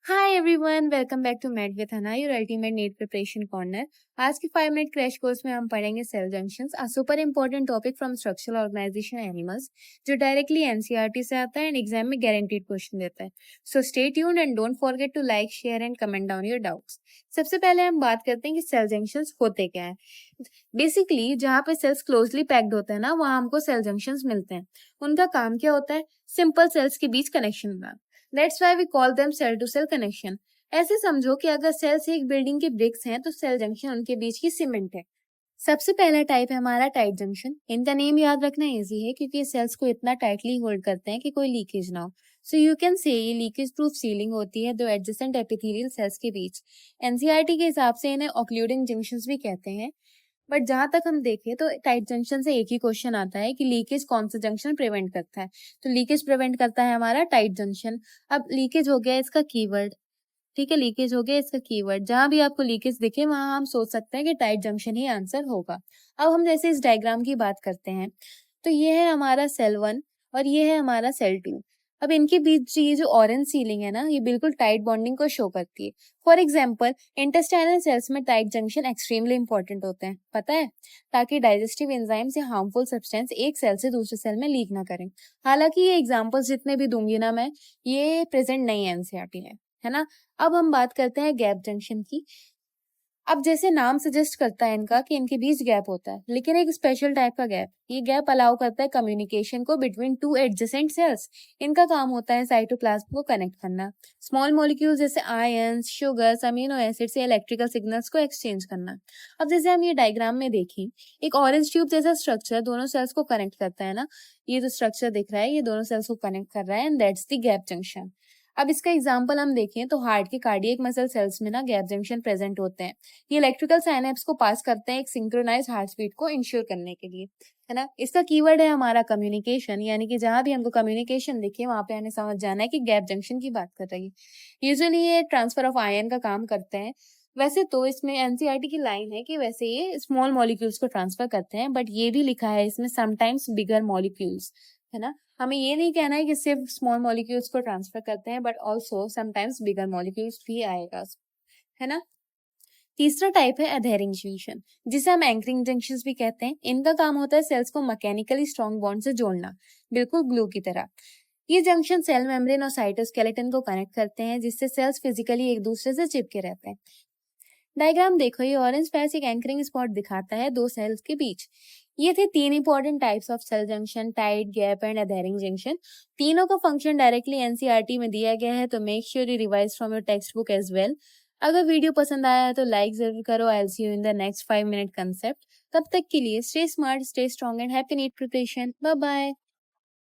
Hi everyone, welcome back to Matt with Hana, your ultimate NEET preparation corner. आज के 5 minute crash course में हम पढ़ेंगे cell junctions, a super important topic from structural organisation animals, जो directly NCERT से आता है एंड एग्जाम में गारंटीड क्वेश्चन देता है। So stay tuned and don't forget to like, share and comment down your doubts. सबसे पहले हम बात करते हैं कि सेल जंक्शंस होते क्या है। बेसिकली जहाँ पे सेल्स क्लोजली पैक्ड होते हैं ना, वहाँ हमको सेल जंक्शंस मिलते हैं। उनका काम क्या होता है? सिंपल सेल्स के बीच कनेक्शन बनाना। That's why we call them cell to cell connection. ऐसे समझो कि अगर सेल्स एक बिल्डिंग के ब्रिक्स हैं तो सेल जंक्शन उनके बीच की सीमेंट है। सबसे पहला टाइप है हमारा टाइट जंक्शन। इनका नेम याद रखना इजी है क्योंकि ये सेल्स को इतना टाइटली होल्ड करते हैं कि कोई लीकेज ना हो। सो यू कैन से ये लीकेज प्रूफ सीलिंग होती है दो एडजेसेंट एपिथेलियल सेल्स के बीच। एनसीईआरटी के हिसाब से इन्हें ऑक्लूडिंग जंक्शंस भी कहते हैं। बट जहां तक हम देखें तो टाइट जंक्शन से एक ही क्वेश्चन आता है कि लीकेज कौन सा जंक्शन प्रिवेंट करता है। तो लीकेज प्रिवेंट करता है हमारा टाइट जंक्शन। अब लीकेज हो गया इसका कीवर्ड। ठीक है, लीकेज हो गया इसका कीवर्ड। जहां भी आपको लीकेज दिखे वहां हम सोच सकते हैं कि टाइट जंक्शन ही आंसर होगा। अब हम जैसे इस डायग्राम की बात करते हैं तो ये है हमारा सेल 1 और ये है हमारा सेल 2। अब इनके बीच ये जो ऑरेंज सीलिंग है ना, ये बिल्कुल टाइट बॉन्डिंग को शो करती है। फॉर एग्जाम्पल इंटेस्टाइनल सेल्स में टाइट जंक्शन एक्सट्रीमली इंपॉर्टेंट होते हैं, पता है, ताकि डाइजेस्टिव एंजाइम्स या हार्मफुल सब्सटेंस एक सेल से दूसरे सेल में लीक ना करें। हालांकि ये एग्जाम्पल्स जितने भी दूंगी ना मैं, ये प्रेजेंट नहीं एनसीईआरटी में, है ना। अब हम बात करते हैं गैप जंक्शन की। अब जैसे नाम सजेस्ट करता है इनका कि इनके बीच गैप होता है, लेकिन एक स्पेशल टाइप का गैप। ये गैप अलाउ करता है कम्युनिकेशन को बिटवीन टू एडजेसेंट सेल्स। इनका काम होता है साइटोप्लाज्म को कनेक्ट करना, स्मॉल मॉलिक्यूल्स जैसे आयंस, शुगर्स, अमीनो एसिड से इलेक्ट्रिकल सिग्नल्स को एक्सचेंज करना। अब जैसे हम ये डायग्राम में देखें, एक ऑरेंज ट्यूब जैसा स्ट्रक्चर दोनों सेल्स को कनेक्ट करता है ना। ये जो स्ट्रक्चर दिख रहा है ये दोनों सेल्स को कनेक्ट कर रहा है and that's the gap junction. अब इसका एग्जांपल हम देखें तो हार्ट के कार्डियक मसल सेल्स में ना गैप जंक्शन प्रेजेंट होते हैं। ये इलेक्ट्रिकल साइनेप्स को पास करते हैं एक सिंक्रोनाइज हार्ट बीट को इंश्योर करने के लिए, है ना। इसका कीवर्ड है हमारा कम्युनिकेशन, यानी कि जहां भी हमको कम्युनिकेशन दिखे वहां पे हमें समझ जाना है कि गैप जंक्शन की बात कर रही है। यूजुअली ये ट्रांसफर ऑफ आयन का काम करते हैं। वैसे तो इसमें एनसीईआरटी की लाइन है कि वैसे ये स्मॉल मॉलिक्यूल्स को ट्रांसफर करते हैं, बट ये भी लिखा है इसमें समटाइम्स बिगर मॉलिक्यूल्स, है ना। हमें ये नहीं कहना है कि सिर्फ स्मॉल मॉलिक्यूल्स को ट्रांसफर करते हैं, but also sometimes bigger molecules भी आएगा, है ना। तीसरा टाइप है अधेरिंग जंक्शन, जिसे हम एंकरिंग जंक्शंस भी कहते हैं। इनका काम होता है सेल्स को मैकेनिकली स्ट्रॉन्ग बॉन्ड से जोड़ना, बिल्कुल ग्लू की तरह। ये जंक्शन सेल मेम्ब्रेन और साइटोस्केलेटन को कनेक्ट करते हैं, जिससे सेल्स फिजिकली एक दूसरे से चिपके रहते हैं। डायग्राम देखो, ये ऑरेंज पैच एक एंकरिंग स्पॉट दिखाता है दो सेल्स के बीच। ये थे तीन important types of cell junction, tight, gap and adhering junction. तीनों का फंक्शन डायरेक्टली एनसीईआरटी में दिया गया है, तो make sure you revise from your text book as well. अगर वीडियो पसंद आया है तो लाइक जरूर करो। I will see you in the next 5 minute concept. तब तक के लिए stay smart, stay strong and happy NEET preparation. Bye bye.